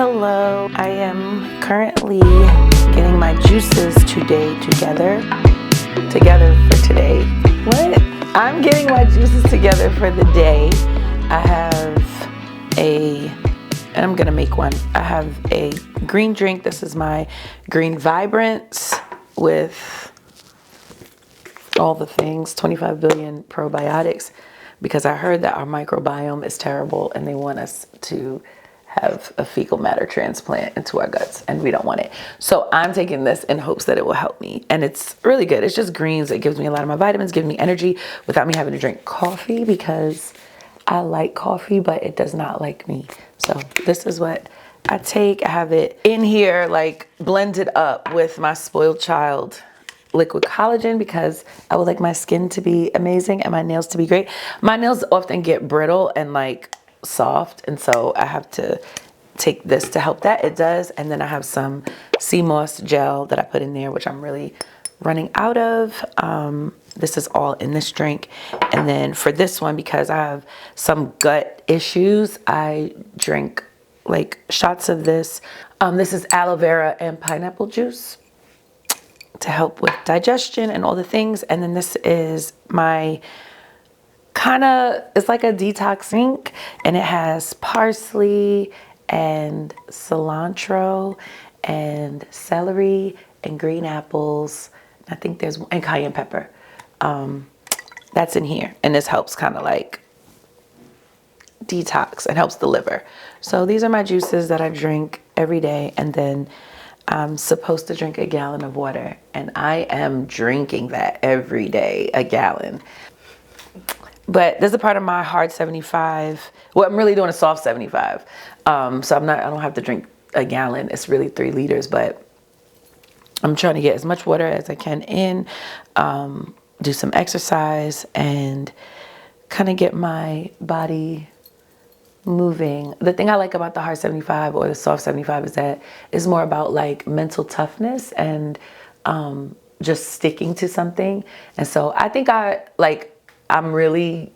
Hello, I am currently getting my juices together for today. What? I'm getting my juices together for the day. I have and I'm gonna make one. I have a green drink. This is my green Vibrance with all the things, 25 billion probiotics, because I heard that our microbiome is terrible and they want us to have a fecal matter transplant into our guts, and we don't want it. So I'm taking this in hopes that it will help me, and it's really good. It's just greens. It gives me a lot of my vitamins, gives me energy without me having to drink coffee, because I like coffee, but it does not like me. So this is what I take. I have it in here, like blended up with my Spoiled Child liquid collagen, because I would like my skin to be amazing and my nails to be great. My nails often get brittle and like soft, and so I have to take this to help that. It does. And then I have some sea moss gel that I put in there, which I'm really running out of. This is all in this drink. And then for this one, because I have some gut issues, I drink like shots of this. This is aloe vera and pineapple juice to help with digestion and all the things. And then this is my it's like a detox drink, and it has parsley and cilantro and celery and green apples. I think and cayenne pepper. That's in here, and this helps kind of like detox and helps the liver. So these are my juices that I drink every day, and then I'm supposed to drink a gallon of water, and I am drinking that every day, a gallon. But there's a part of my hard 75. Well, I'm really doing a soft 75. So I don't have to drink a gallon. It's really 3 liters, but I'm trying to get as much water as I can in, do some exercise, and kind of get my body moving. The thing I like about the hard 75 or the soft 75 is that it's more about like mental toughness and just sticking to something. And so I think I'm really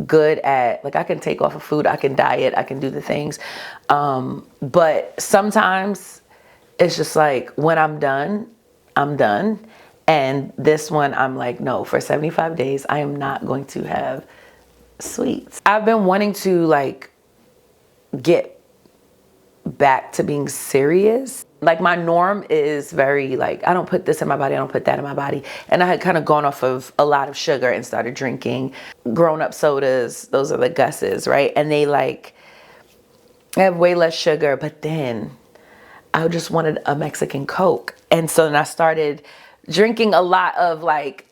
good at, like, I can take off of food, I can diet, I can do the things. But sometimes it's just like when I'm done, I'm done. And this one, I'm like, no, for 75 days, I am not going to have sweets. I've been wanting to like get back to being serious. Like my norm is very like, I don't put this in my body, I don't put that in my body. And I had kind of gone off of a lot of sugar and started drinking grown-up sodas. Those are the Gus's, right? And they have way less sugar, but then I just wanted a Mexican Coke. And so then I started drinking a lot of like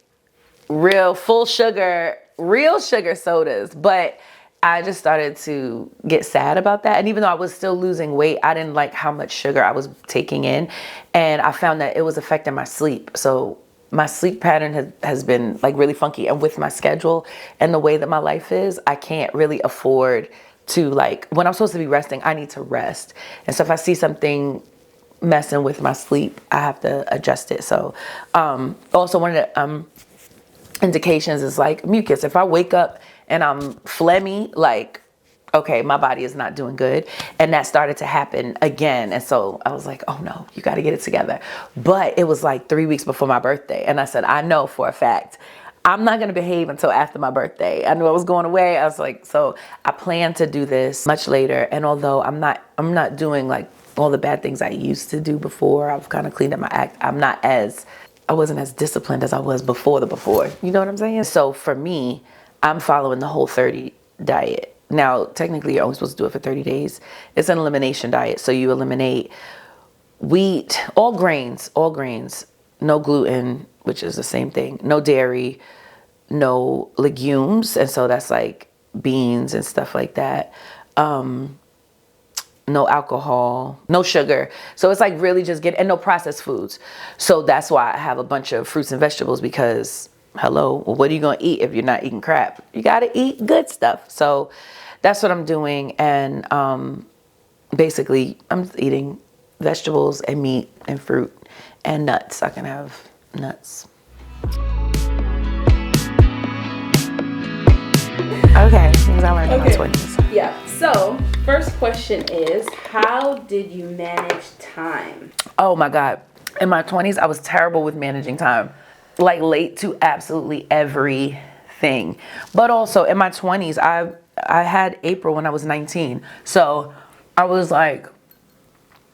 real sugar sodas, but I just started to get sad about that. And even though I was still losing weight, I didn't like how much sugar I was taking in. And I found that it was affecting my sleep. So my sleep pattern has been like really funky. And with my schedule and the way that my life is, I can't really afford to, like, when I'm supposed to be resting, I need to rest. And so if I see something messing with my sleep, I have to adjust it. So also one of the indications is like mucus. If I wake up and I'm phlegmy, like, okay, my body is not doing good. And that started to happen again. And so I was like, oh no, you got to get it together. But it was like 3 weeks before my birthday. And I said, I know for a fact, I'm not going to behave until after my birthday. I knew I was going away. I was like, so I plan to do this much later. And although I'm not doing like all the bad things I used to do before, I've kind of cleaned up my act. I wasn't as disciplined as I was before. You know what I'm saying? So for me, I'm following the Whole30 diet. Now, technically, you're only supposed to do it for 30 days. It's an elimination diet. So you eliminate wheat, all grains, no gluten, which is the same thing, no dairy, no legumes. And so that's like beans and stuff like that. No alcohol, no sugar. So it's like really just and no processed foods. So that's why I have a bunch of fruits and vegetables, because hello, well, what are you going to eat if you're not eating crap? You got to eat good stuff. So that's what I'm doing. And basically, I'm eating vegetables and meat and fruit and nuts. I can have nuts. I Okay, things I learned in my Okay. 20s. Yeah. So, first question is, how did you manage time? Oh my God. In my 20s, I was terrible with managing time. Like late to absolutely everything. But also in my 20s, I had April when I was 19. So I was like,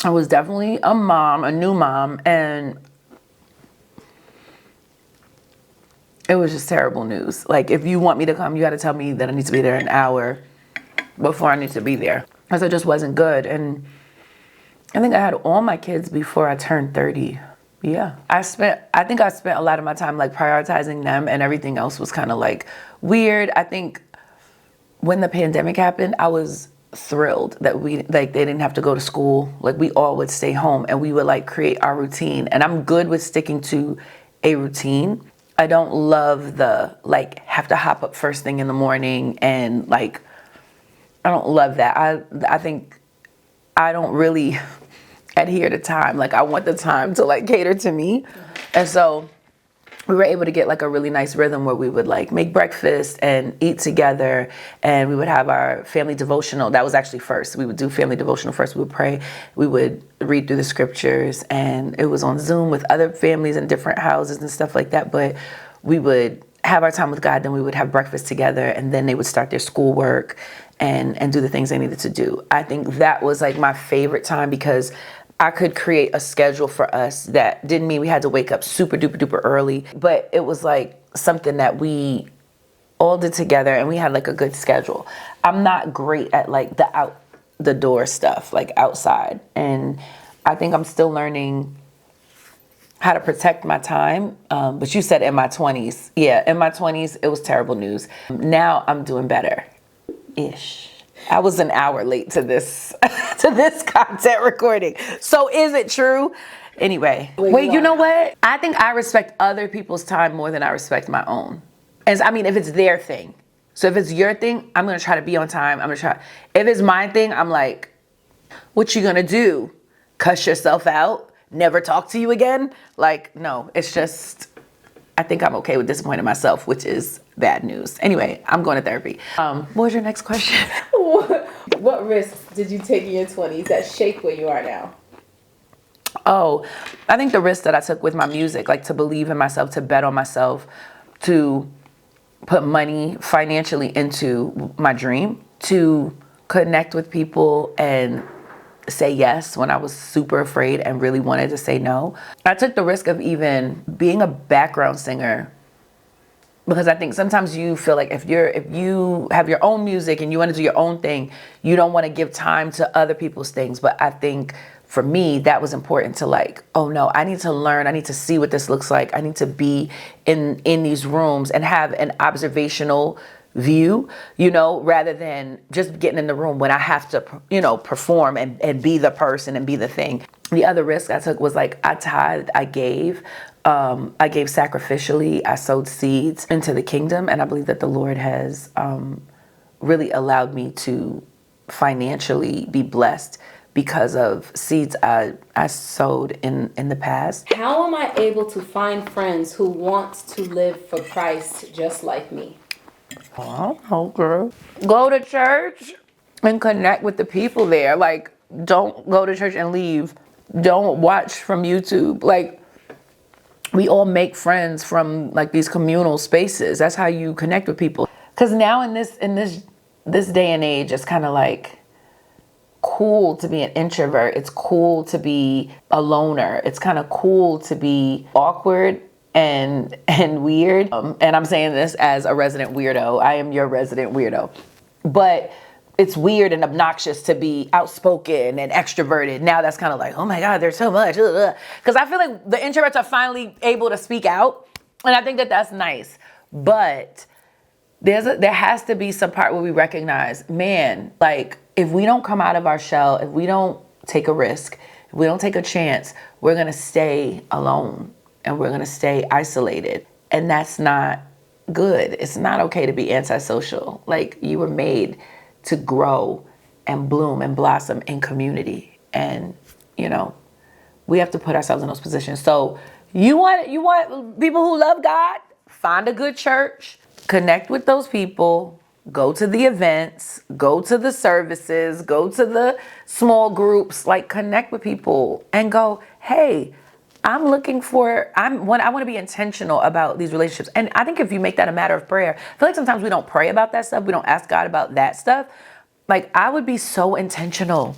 I was definitely a mom, a new mom, and it was just terrible news. Like, if you want me to come, you got to tell me that I need to be there an hour before I need to be there. Because it just wasn't good. And I think I had all my kids before I turned 30. Yeah. I think I spent a lot of my time like prioritizing them, and everything else was kind of like weird. I think when the pandemic happened, I was thrilled that they didn't have to go to school. Like, we all would stay home and we would like create our routine. And I'm good with sticking to a routine. I don't love the like have to hop up first thing in the morning, and like I don't love that. I think I don't really adhere to time. Like, I want the time to like cater to me. And so we were able to get like a really nice rhythm where we would like make breakfast and eat together, and we would have our family devotional. That was actually first. We would do family devotional first. We would pray. We would read through the scriptures, and it was on Zoom with other families in different houses and stuff like that. But we would have our time with God, then we would have breakfast together, and then they would start their schoolwork and do the things they needed to do. I think that was like my favorite time, because I could create a schedule for us that didn't mean we had to wake up super duper duper early, but it was like something that we all did together, and we had like a good schedule. I'm not great at like the door stuff, like outside, and I think I'm still learning how to protect my time. But you said in my 20s. Yeah, in my 20s, it was terrible news. Now I'm doing better ish. I was an hour late to this to this content recording. So is it true? Anyway, wait, you know what? I think I respect other people's time more than I respect my own. As I mean, if it's their thing. So if it's your thing, I'm gonna try to be on time. I'm gonna try. If it's my thing, I'm like, what you gonna do? Cuss yourself out? Never talk to you again? Like, no, it's just, I think I'm okay with disappointing myself, which is bad news. Anyway, I'm going to therapy. What was your next question? What risks did you take in your 20s that shape where you are now? Oh, I think the risk that I took with my music, like to believe in myself, to bet on myself, to put money financially into my dream, to connect with people and say yes when I was super afraid and really wanted to say no. I took the risk of even being a background singer, because I think sometimes you feel like if you have your own music and you want to do your own thing, you don't want to give time to other people's things. But I think for me, that was important to like, oh no, I need to learn. I need to see what this looks like. I need to be in these rooms and have an observational view, rather than just getting in the room when I have to, perform and be the person and be the thing. The other risk I took was like, I tithed, I gave sacrificially, I sowed seeds into the kingdom. And I believe that the Lord has really allowed me to financially be blessed because of seeds I sowed in the past. How am I able to find friends who want to live for Christ just like me? Oh, no, girl. Go to church and connect with the people there. Like, don't go to church and leave. Don't watch from YouTube. Like, we all make friends from like these communal spaces. That's how you connect with people. Because now in this day and age, it's kind of like cool to be an introvert. It's cool to be a loner. It's kind of cool to be awkward and weird. And I'm saying this as a resident weirdo. I am your resident weirdo. But it's weird and obnoxious to be outspoken and extroverted. Now that's kind of like, oh my God, there's so much. Because I feel like the introverts are finally able to speak out. And I think that that's nice. But there has to be some part where we recognize, man, like if we don't come out of our shell, if we don't take a risk, if we don't take a chance, we're going to stay alone and we're going to stay isolated. And that's not good. It's not okay to be antisocial. Like, you were made to grow and bloom and blossom in community. And, we have to put ourselves in those positions. So you want people who love God, find a good church, connect with those people, go to the events, go to the services, go to the small groups, like connect with people and go, hey, I want to be intentional about these relationships. And I think if you make that a matter of prayer, I feel like sometimes we don't pray about that stuff. We don't ask God about that stuff. Like, I would be so intentional.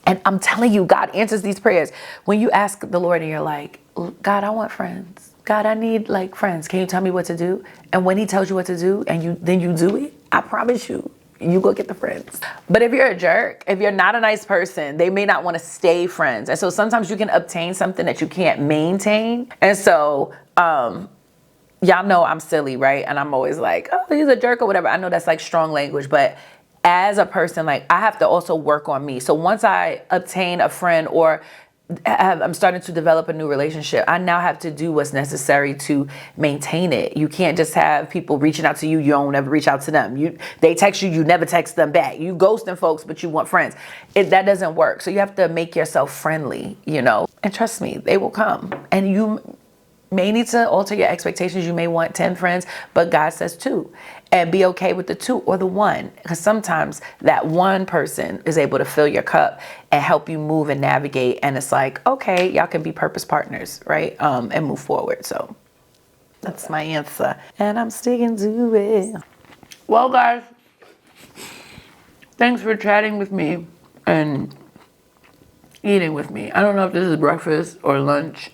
And I'm telling you, God answers these prayers. When you ask the Lord and you're like, God, I want friends. God, I need like friends. Can you tell me what to do? And when he tells you what to do and then you do it, I promise you go get the friends. But if you're a jerk, if you're not a nice person, they may not want to stay friends. And so sometimes you can obtain something that you can't maintain. And so, y'all know I'm silly, right? And I'm always like, oh, he's a jerk or whatever. I know that's like strong language, but as a person, like, I have to also work on me. So once I obtain a friend or I'm starting to develop a new relationship, I now have to do what's necessary to maintain it. You can't just have people reaching out to you. You don't ever reach out to them. They text you, you never text them back. You ghosting folks, but you want friends. That doesn't work. So you have to make yourself friendly, and trust me, they will come. And you may need to alter your expectations. You may want 10 friends, but God says 2. And be okay with the 2 or the 1. Because sometimes that one person is able to fill your cup and help you move and navigate. And it's like, okay, y'all can be purpose partners, right? And move forward. So that's my answer. And I'm sticking to it. Well, guys, thanks for chatting with me and eating with me. I don't know if this is breakfast or lunch.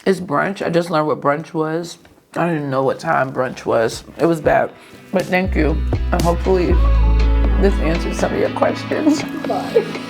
It's brunch. I just learned what brunch was. I didn't know what time brunch was. It was bad. But thank you. And hopefully this answers some of your questions. Bye.